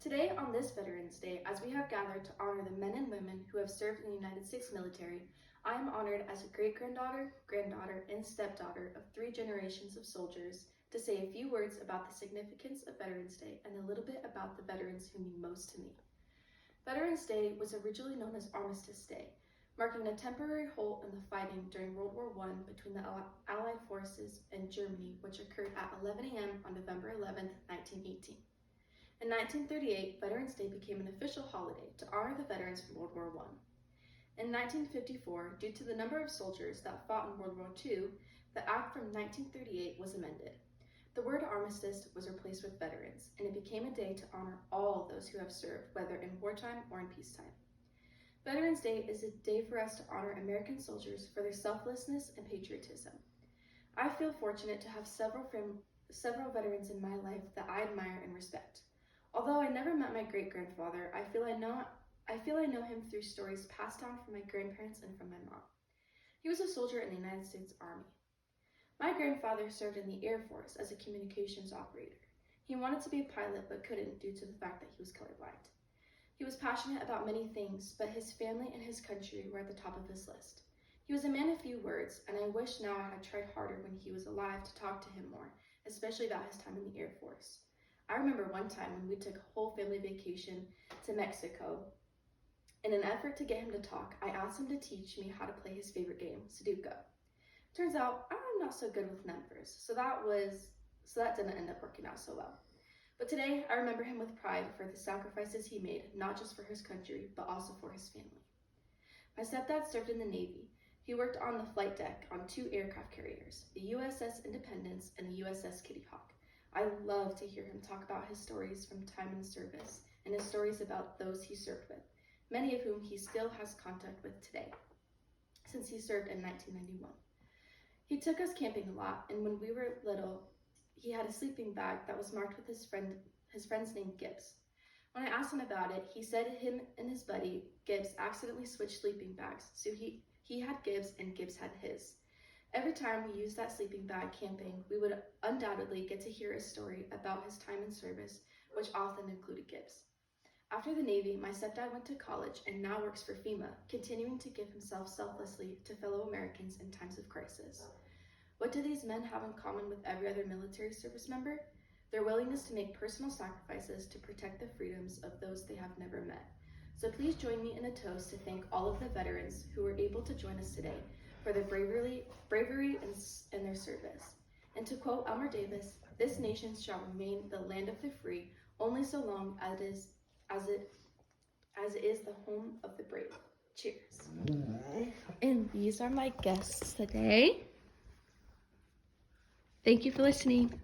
Today, on this Veterans Day, as we have gathered to honor the men and women who have served in the United States military, I am honored as a great-granddaughter, granddaughter, and stepdaughter of 3 generations of soldiers to say a few words about the significance of Veterans Day and a little bit about the veterans who mean most to me. Veterans Day was originally known as Armistice Day, marking a temporary halt in the fighting during World War I between the Allied forces and Germany, which occurred at 11 a.m. on November 11, 1918. In 1938, Veterans Day became an official holiday to honor the veterans from World War I. In 1954, due to the number of soldiers that fought in World War II, the Act from 1938 was amended. The word armistice was replaced with veterans, and it became a day to honor all those who have served, whether in wartime or in peacetime. Veterans Day is a day for us to honor American soldiers for their selflessness and patriotism. I feel fortunate to have several veterans in my life that I admire and respect. Although I never met my great-grandfather, I feel I know him through stories passed down from my grandparents and from my mom. He was a soldier in the United States Army. My grandfather served in the Air Force as a communications operator. He wanted to be a pilot but couldn't due to the fact that he was colorblind. He was passionate about many things, but his family and his country were at the top of his list. He was a man of few words, and I wish now I had tried harder when he was alive to talk to him more, especially about his time in the Air Force. I remember one time when we took a whole family vacation to Mexico. In an effort to get him to talk, I asked him to teach me how to play his favorite game, Sudoku. Turns out I'm not so good with numbers, so that didn't end up working out so well. But today I remember him with pride for the sacrifices he made, not just for his country, but also for his family. My stepdad served in the Navy. He worked on the flight deck on 2 aircraft carriers, the USS Independence and the USS Kitty Hawk. I love to hear him talk about his stories from time in service and his stories about those he served with, many of whom he still has contact with today, since he served in 1991. He took us camping a lot, and when we were little, he had a sleeping bag that was marked with his friend's name, Gibbs. When I asked him about it, he said him and his buddy, Gibbs, accidentally switched sleeping bags, so he had Gibbs and Gibbs had his. Every time we used that sleeping bag camping, we would undoubtedly get to hear a story about his time in service, which often included Gibbs. After the Navy, my stepdad went to college and now works for FEMA, continuing to give himself selflessly to fellow Americans in times of crisis. What do these men have in common with every other military service member? Their willingness to make personal sacrifices to protect the freedoms of those they have never met. So please join me in a toast to thank all of the veterans who were able to join us today for their bravery and their service. And to quote Elmer Davis, "This nation shall remain the land of the free only so long as it is the home of the brave." Cheers. And these are my guests today. Thank you for listening.